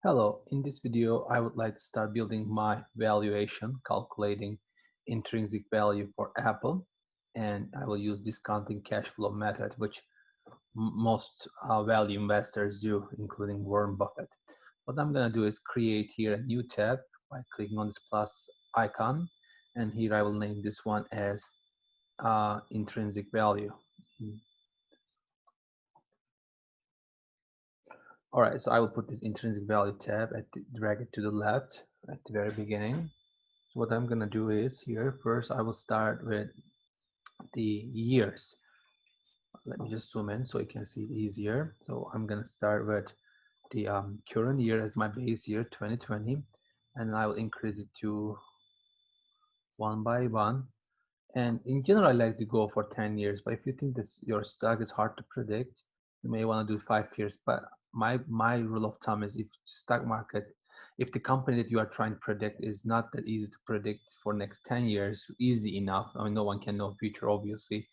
Hello, in this video, I would like to start building my valuation, calculating intrinsic value for Apple, and I will use discounting cash flow method, which most value investors do, including Warren Buffett. What I'm going to do is create here a new tab by clicking on this plus icon, and here I will name this one as intrinsic value. All right, so I will put this intrinsic value tab, drag it to the left at the very beginning. So what I'm gonna do is here, first I will start with the years. Let me just zoom in so you can see it easier. So I'm gonna start with the current year as my base year, 2020, and I will increase it to one by one. And in general, I like to go for 10 years, but if you think this your stock is hard to predict, you may want to do 5 years. But my rule of thumb is if stock market, if the company that you are trying to predict is not that easy to predict for next 10 years, easy enough, I mean, no one can know future, obviously,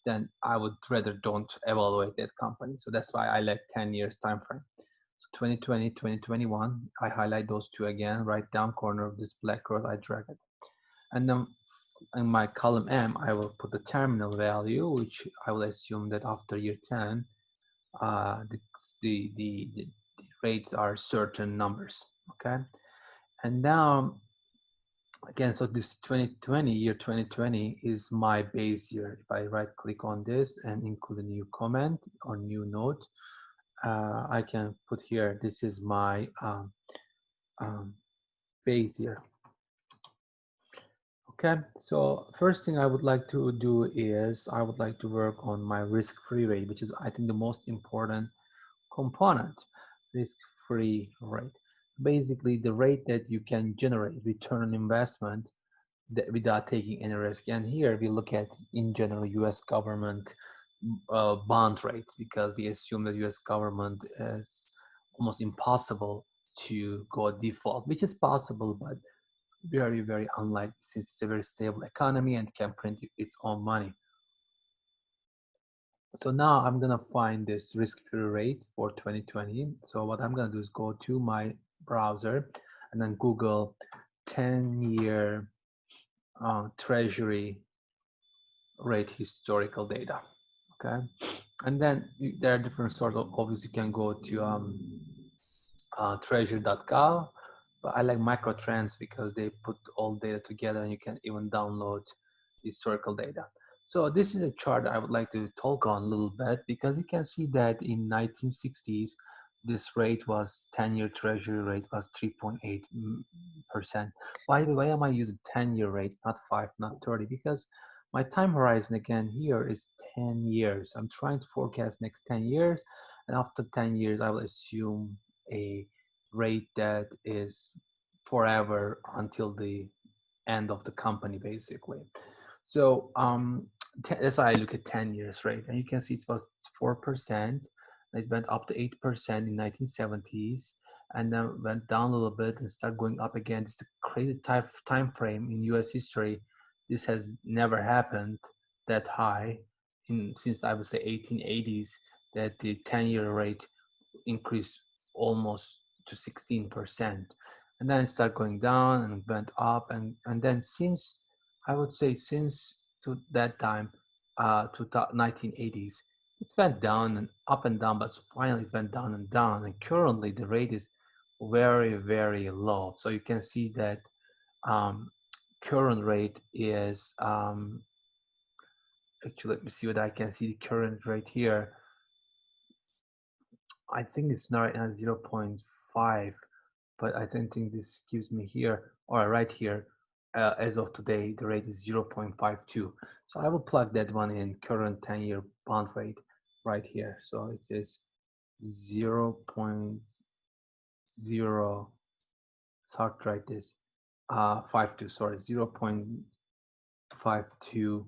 then I would rather don't evaluate that company. So that's why I like 10 years time frame. So 2020, 2021, I highlight those two again, right down corner of this black row, I drag it. And then in my column M, I will put the terminal value, which I will assume that after year 10, the rates are certain numbers, okay? And now, again, so this 2020, year 2020 is my base year. If I right click on this and include a new comment or new note, I can put here, this is my base year. Okay, so first thing I would like to do is I would like to work on my risk-free rate, which is I think the most important component, risk-free rate. Basically the rate that you can generate return on investment without taking any risk. And here we look at in general US government bond rates, because we assume that US government is almost impossible to go default, which is possible, but very, very unlikely since it's a very stable economy and can print its own money. So now I'm gonna find this risk-free rate for 2020. So what I'm gonna do is go to my browser and then Google 10-year treasury rate historical data. Okay, and then there are different sorts of, obviously you can go to treasury.gov, but I like Microtrends because they put all data together and you can even download historical data. So this is a chart I would like to talk on a little bit, because you can see that in 1960s, this rate was 10-year treasury rate was 3.8%. By the way, I might use a 10-year rate, not 5, not 30, because my time horizon again here is 10 years. I'm trying to forecast next 10 years, and after 10 years, I will assume a rate that is forever until the end of the company, basically. So that's why I look at 10 years rate, and you can see it was 4%. It went up to 8% in 1970s, and then went down a little bit and started going up again. It's a crazy time frame in U.S. history. This has never happened that high since I would say 1880s, that the 10-year rate increased almost to 16%, and then it started going down and went up, and then since I would say since to that time to 1980s, it went down and up and down, but finally it went down and down, and currently the rate is very, very low. So you can see that current rate is actually, let me see what I can see. The current rate here, I think it's not at 0.5, but I don't think this gives me here, or right here, as of today, the rate is 0.52. So I will plug that one in, current 10-year bond rate right here. So it is 0.0, it's hard to write this, 52, sorry, 0.52%.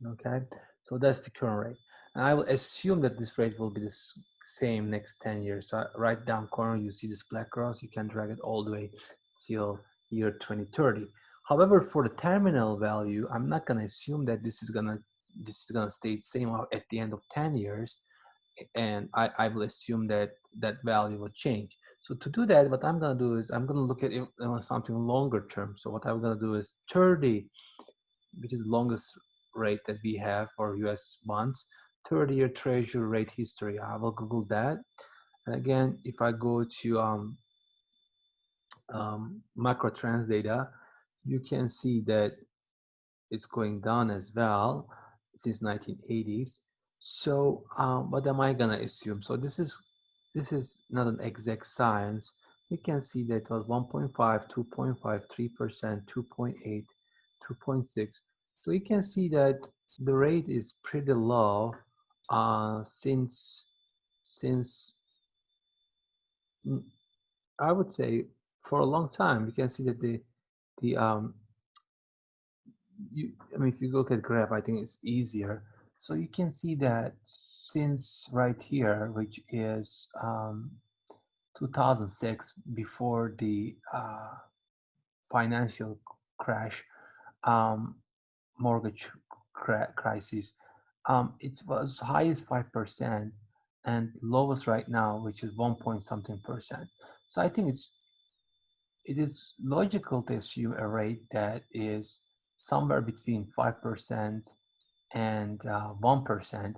Okay, so that's the current rate. And I will assume that this rate will be the same next 10 years. So right down corner, you see this black cross, you can drag it all the way till year 2030. However, for the terminal value, I'm not gonna assume that this is gonna stay the same at the end of 10 years. and I will assume that that value will change. So to do that, what I'm going to do is I'm going to look at it on something longer term. So what I'm going to do is 30, which is the longest rate that we have for US bonds, 30-year treasury rate history. I will Google that. And again, if I go to macro trends data, you can see that it's going down as well since 1980s. So what am I gonna assume? So this is not an exact science. We can see that it was 1.5, 2.5, 3%, 2.8, 2.6. So you can see that the rate is pretty low since I would say for a long time. You can see that the I mean, if you look at graph, I think it's easier. So you can see that since right here, which is 2006, before the financial crash, um, mortgage crisis, it was highest 5% and lowest right now, which is 1 point something percent. So I think it is logical to assume a rate that is somewhere between 5% and 1%.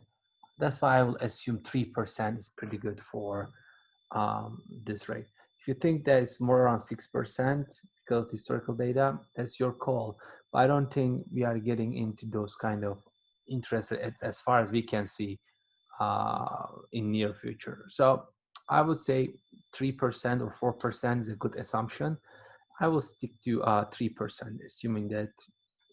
That's why I will assume 3% is pretty good for this rate. If you think that it's more around 6% because of historical data, that's your call. But I don't think we are getting into those kind of interest as far as we can see in near future. So I would say 3% or 4% is a good assumption. I will stick to 3%, assuming that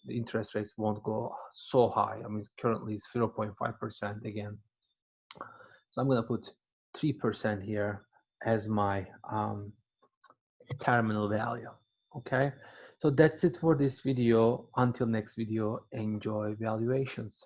the interest rates won't go so high. I mean, currently it's 0.5% again. So I'm going to put 3% here as my terminal value. Okay. So that's it for this video. Until next video, enjoy valuations.